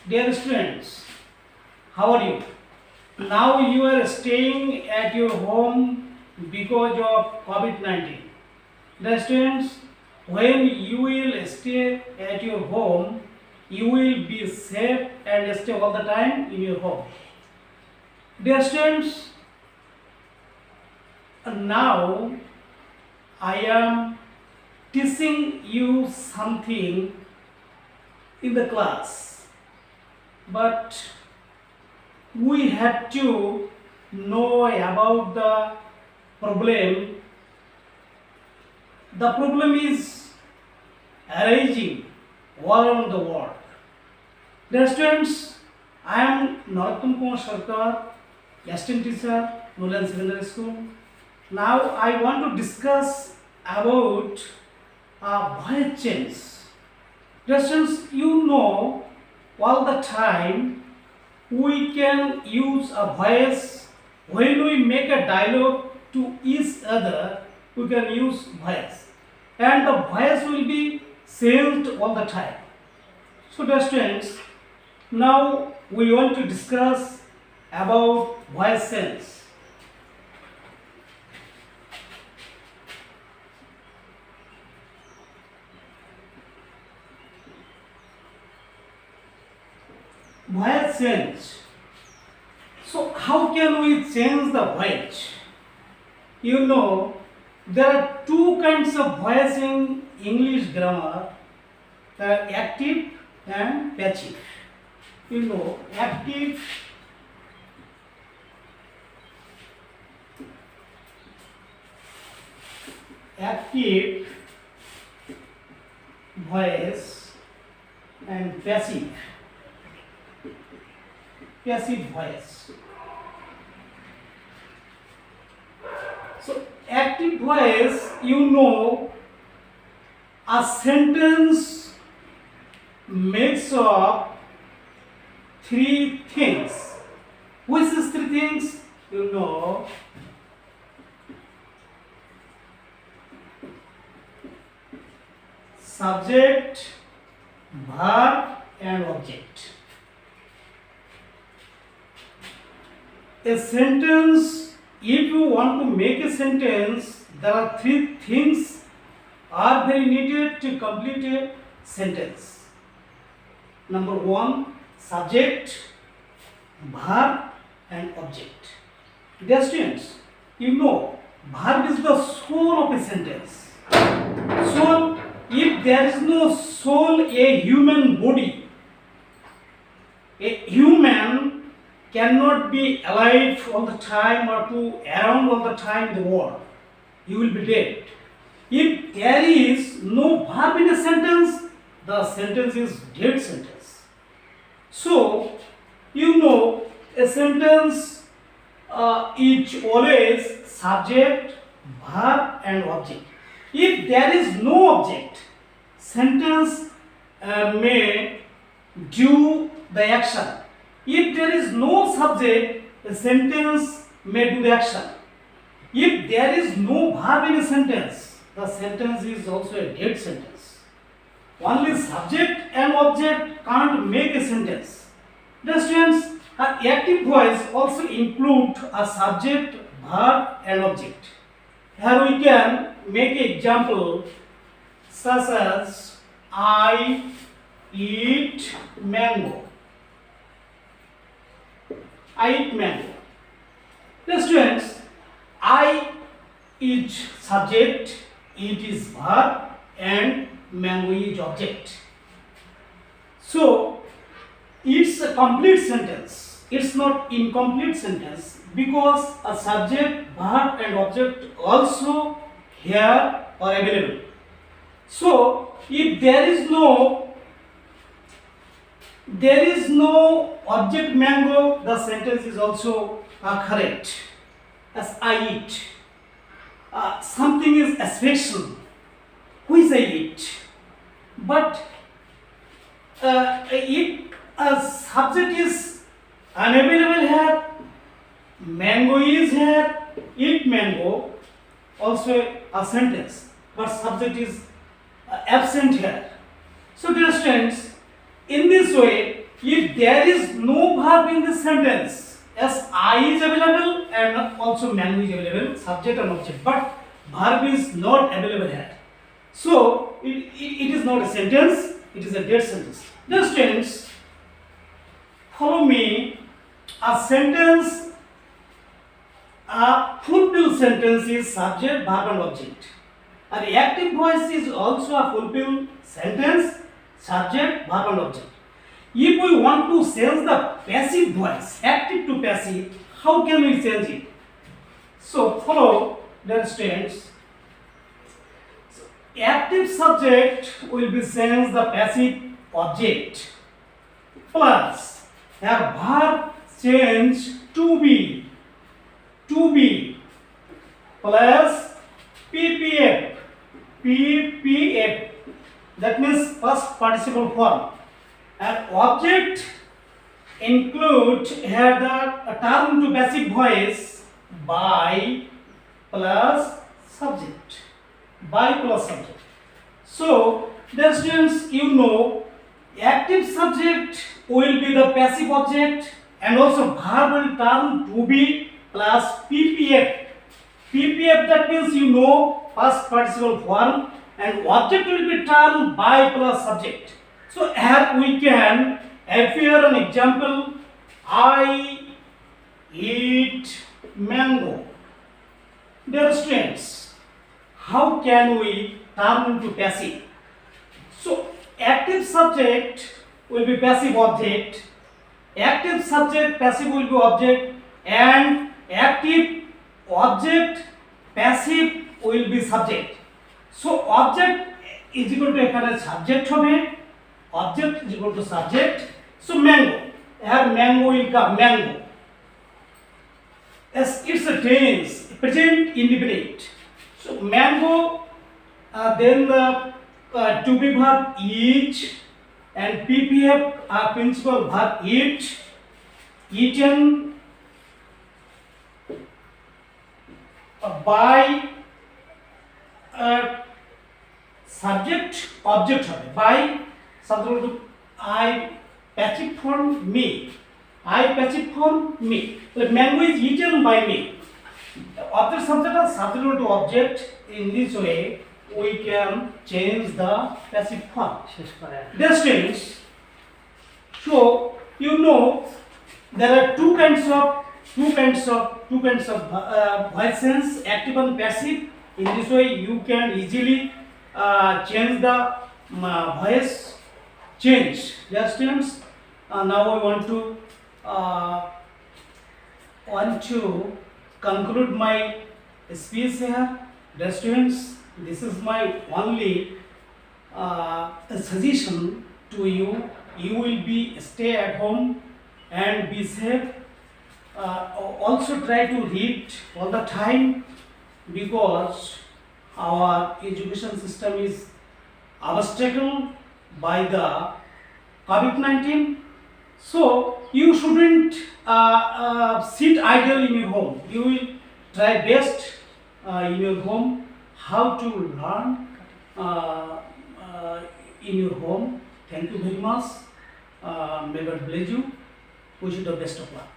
Dear students, how are you? Now you are staying at your home because of COVID-19. Dear students, when you will stay at your home, you will be safe and stay all the time in your home. Dear students, now I am teaching you something in the class, but we have to know about the problem. The problem is arising all around the world. Dear students, I am Narottam Kumar Sarkar, assistant teacher, Nolan Secondary School. Now I want to discuss about voice change. Dear students, you know all the time we can use a voice when we make a dialogue to each other. We can use voice, and the voice will be changed all the time. So, dear students, now we want to discuss about voice change. Voice change. So how can we change the voice? You know, there are two kinds of voice in English grammar, active and passive. You know, active voice and passive voice. So active voice, you know, a sentence makes of three things. Which is three things? You know, subject, verb and object. A sentence, if you want to make a sentence, there are three things are very needed to complete a sentence. Number one, subject, verb and object. Dear students, you know, verb is the soul of a sentence. Soul, if there is no soul, a human body, a human cannot be alive all the time or to around all the time in the world. You will be dead. If there is no verb in a sentence, the sentence is dead sentence. So, you know, a sentence is always subject, verb and object. If there is no object, sentence may do the action. If there is no subject, a sentence may do the action. If there is no verb in a sentence, the sentence is also a dead sentence. Only subject and object can't make a sentence. The students, an active voice also include a subject, verb and object. Here we can make an example such as I eat mango. I eat mango. The students, I is subject, it is verb and mango is object. So, it's a complete sentence. It's not incomplete sentence because a subject, verb and object also here are available. So, if there is no object mango, the sentence is also correct. As I eat, something is expression which I eat, but if a subject is unavailable here, mango is here, eat mango, also a sentence, but subject is absent here. So dear students, in this way, if if there is no verb in this sentence, yes, I is available and also mango is available, subject and object, but verb is not available here. So it is not a sentence, it is a dead sentence. Dear students, follow me. A sentence, a fulfilled sentence is subject, verb and object. An active voice is also a fulfilled sentence, subject, verb and object. If we want to change the passive voice, active to passive, how can we change it? So follow the students. So, active subject will be changed the passive object plus a verb change to be plus ppf, that means past participle form. And object include here the term to passive voice by plus subject. So the students, you know, active subject will be the passive object and also verb will turn to be plus ppf. ppf, that means you know past participle form, and object will be turned by plus subject. So here we can appear an example. I eat mango. Dear students, how can we turn into passive? So active subject will be passive object, active subject passive will be object, and active object passive will be subject. So object is equal to এখানে subject হবে, object is equal to subject. So mango, here mango will come, mango. As it's a tense, present indefinite. So mango, then the to be verb eat, and ppf principal verb eat, eaten by subject object হবে, by subject I passive form me, I passive form me. So mango is eaten by me. Object subject or subject to object. In this way we can change the passive form. Dear students, so you know there are two kinds of voice sense, active and passive. In this way you can easily change the voice change. Dear students, now I want to conclude my speech here. Dear students, this is my only suggestion to you. You will be stay at home and be safe. Also try to read all the time, because our education system is obstacled by the COVID-19. So you shouldn't sit idle in your home. You will try best in your home how to learn in your home. Thank you very much. May God bless you. Wish you the best of luck.